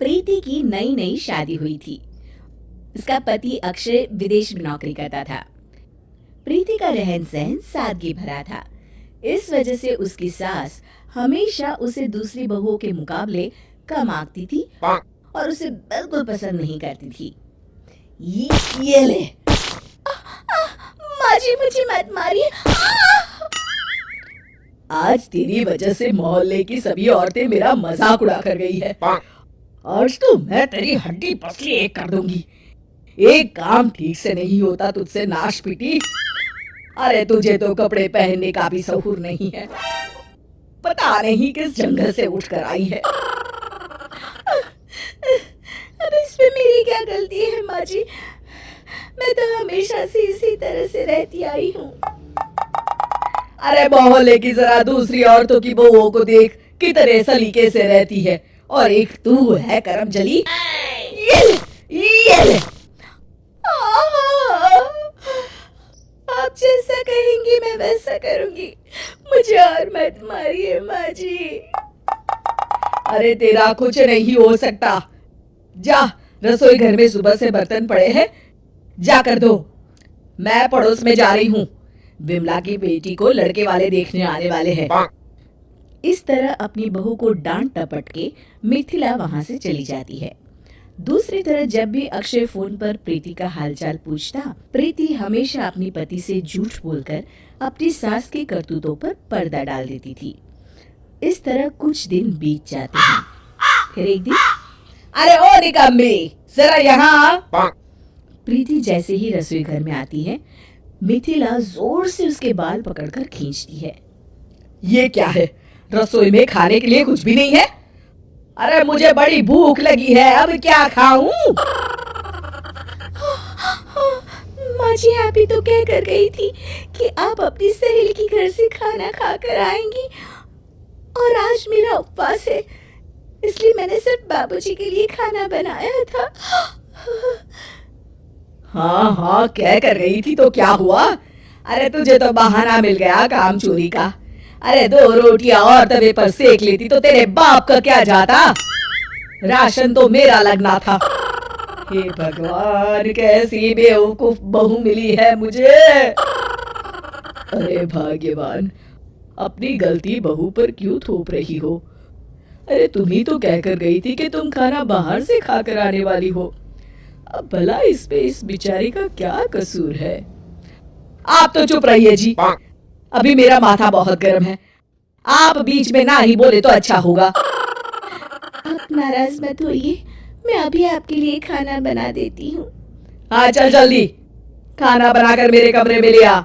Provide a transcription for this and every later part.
प्रीति की नई नई शादी हुई थी। उसका पति अक्षय विदेश में नौकरी करता था। प्रीति का रहन सहन सादगी भरा था। इस वजह से उसकी सास हमेशा उसे दूसरी बहुओं के मुकाबले कम आंकती थी और उसे बिल्कुल पसंद नहीं करती थी। ये ले। माँ जी, मुझे मत मारिए। आज तेरी वजह से मोहल्ले की सभी औरतें मेरा मजाक उड़ा कर गई है। आज तो मैं तेरी हड्डी पसली एक कर दूंगी। एक काम ठीक से नहीं होता तुझसे नाश पीटी। अरे तुझे तो कपड़े पहनने का भी सहूर नहीं है। पता नहीं किस जंगल से उठकर आई है। अब इसमें मेरी क्या गलती है माँ जी? मैं तो हमेशा से इसी तरह से रहती आई हूँ। अरे मोहल्ले की जरा दूसरी औरतों की बहुओं को देख, कितने सलीके से रहती है, और एक तू है करम जली। ये ले। आप जैसा कहेंगी मैं वैसा करूंगी। मुझे और मत मारिए माँ जी। अरे तेरा कुछ नहीं हो सकता। जा, रसोई घर में सुबह से बर्तन पड़े हैं, जा कर दो। मैं पड़ोस में जा रही हूँ। विमला की बेटी को लड़के वाले देखने आने वाले हैं। इस तरह अपनी बहू को डांट टपट के मिथिला वहां से चली जाती है। दूसरी तरफ जब भी अक्षय फोन पर प्रीति का हालचाल पूछता, प्रीति हमेशा अपनी पति से झूठ बोलकर अपनी सास के करतूतों पर पर्दा डाल देती थी। इस तरह कुछ दिन बीत जाते हैं। फिर एक दिन, अरे ओ निकम्मी, जरा यहाँ। प्रीति जैसे ही रसोई घर में आती है, मिथिला जोर से उसके बाल पकड़कर खींचती है। ये क्या है? रसोई में खाने के लिए कुछ भी नहीं है? अरे मुझे बड़ी भूख लगी है, अब क्या खाऊं? माँ जी, आप ही तो कह कर गई थी कि आप अपनी सहेली के घर से खाना खाकर आएंगी, और आज मेरा उपवास है, इसलिए मैंने सिर्फ बाबूजी के लिए खाना बनाया था। हाँ, कह कर गई थी तो क्या हुआ? अरे तुझे तो बहाना मिल गया काम चोरी का। अरे 2 रोटियां और तवे पर सेक लेती तो तेरे बाप का क्या जाता? राशन तो मेरा लगना था। हे भगवान, कैसी बेवकूफ बहू मिली है मुझे। अरे भाग्यवान, अपनी गलती बहू पर क्यों थोप रही हो? अरे तुम ही तो कह कर गई थी कि तुम खाना बाहर से खाकर आने वाली हो। अब भला इसमें इस बेचारी का क्या कसूर है? आप तो चुप रहिए जी, अभी मेरा माथा बहुत गर्म है। आप बीच में ना ही बोले तो अच्छा होगा। आप नाराज मत होइए, मैं अभी आपके लिए खाना बना देती हूँ। हाँ चल जल्दी, खाना बनाकर मेरे कमरे में ले आ।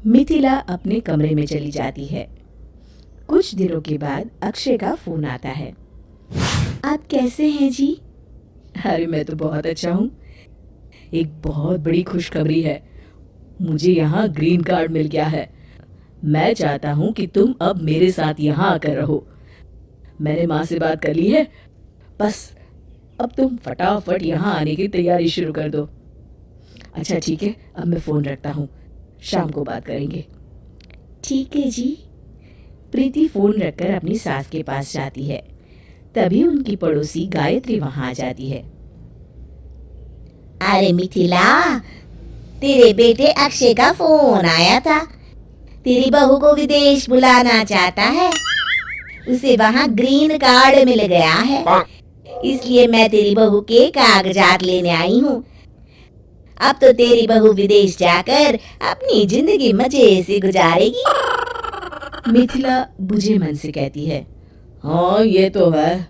मिथिला अपने कमरे में चली जाती है। कुछ दिनों के बाद अक्षय का फोन आता है। आप कैसे हैं जी? अरे मैं तो बहुत अच्छा हूँ। एक बहुत बड़ी खुशखबरी है, मुझे यहाँ ग्रीन कार्ड मिल गया है। मैं चाहता हूँ कि तुम अब मेरे साथ यहाँ आकर रहो। मैंने माँ से बात कर ली है, बस अब तुम फटाफट यहाँ आने की तैयारी शुरू कर दो। अच्छा ठीक है, अब मैं फोन रखता हूँ, शाम को बात करेंगे। ठीक है जी। प्रीति फोन रखकर अपनी सास के पास जाती है। तभी उनकी पड़ोसी गायत्री वहां आ जाती है। अरे मिथिला, तेरे बेटे अक्षय का फोन आया था। तेरी बहू को विदेश बुलाना चाहता है, उसे वहाँ ग्रीन कार्ड मिल गया है, इसलिए मैं तेरी बहू के कागजात लेने आई हूँ। अब तो तेरी बहू विदेश जाकर अपनी जिंदगी मजे से गुजारेगी। मिथिला बुझे मन से कहती है, हाँ ये तो है,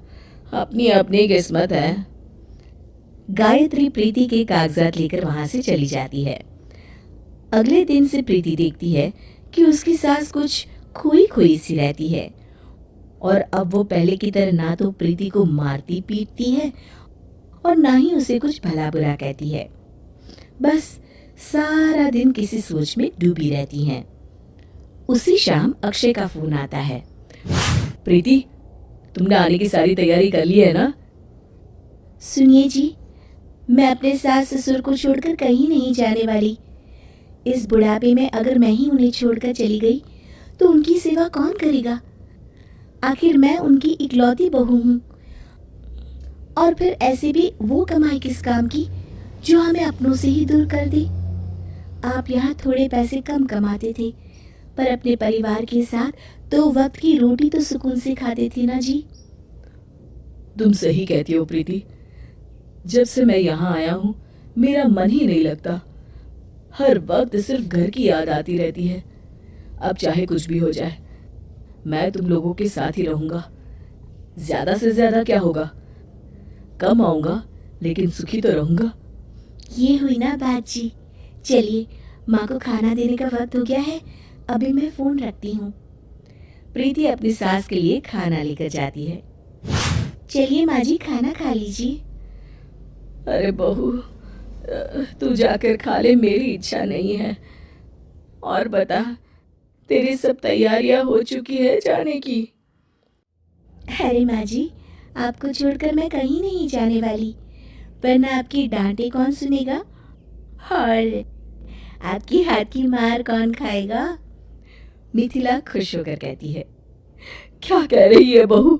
अपनी अपनी किस्मत है। गायत्री प्रीति के कागजात लेकर वहां से चली जाती है। अगले दिन से प्रीति देखती है कि उसकी सास कुछ खोई खोई सी रहती है, और अब वो पहले की तरह ना तो प्रीति को मारती पीटती है और ना ही उसे कुछ भला बुरा कहती है। बस सारा दिन किसी सोच में डूबी रहती हैं। उसी शाम अक्षय का फोन आता है। प्रीति, तुमने आने की सारी तैयारी कर ली है ना? सुनिए जी, मैं अपने सास ससुर को छोड़कर कहीं नहीं जाने वाली। इस बुढ़ापे में अगर मैं ही उन्हें छोड़कर चली गई तो उनकी सेवा कौन करेगा? आखिर मैं उनकी इकलौती बहू हूँ। और फिर ऐसे भी वो कमाई किस काम की जो हमें अपनों से ही दूर कर दे। आप यहाँ थोड़े पैसे कम कमाते थे, पर अपने परिवार के साथ 2 वक्त की रोटी तो सुकून से खाते थे ना जी। तुम सही कहती हो प्रीति। जब से मैं यहाँ आया हूँ मेरा मन ही नहीं लगता। हर वक्त सिर्फ घर की याद आती रहती है। अब चाहे कुछ भी हो जाए, मैं तुम लोगों के साथ ही रहूंगा। ज्यादा से ज्यादा क्या होगा, कम आऊंगा लेकिन सुखी तो रहूंगा। ये हुई ना बात जी। चलिए, माँ को खाना देने का वक्त हो गया है, अभी मैं फोन रखती हूँ। प्रीति अपनी सास के लिए खाना लेकर जाती है। चलिए माँ जी, खाना खा लीजिए। अरे बहू, तू जाकर खा ले, मेरी इच्छा नहीं है। और बता, तेरी सब तैयारियां हो चुकी है जाने की? अरे माँ जी, आपको छोड़कर मैं कहीं नहीं जाने वाली, वरना आपकी डांटे कौन सुनेगा और आपकी हाथ की मार कौन खाएगा। मिथिला खुश होकर कहती है, क्या कह रही है बहू?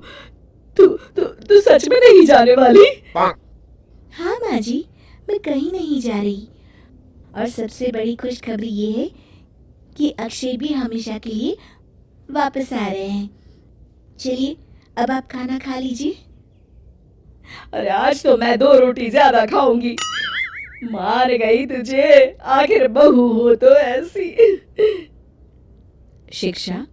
तू सच में नहीं जाने वाली? हाँ माँ जी, मैं कहीं नहीं जा रही। और सबसे बड़ी खुशखबरी ये है कि अक्षय भी हमेशा के लिए वापस आ रहे हैं। चलिए, अब आप खाना खा लीजिए। अरे आज तो मैं 2 रोटी ज्यादा खाऊंगी। मार गई तुझे, आखिर बहू हो तो ऐसी। शिक्षा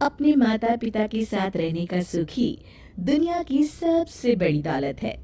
अपने माता पिता के साथ रहने का सुख ही दुनिया की सबसे बड़ी दौलत है।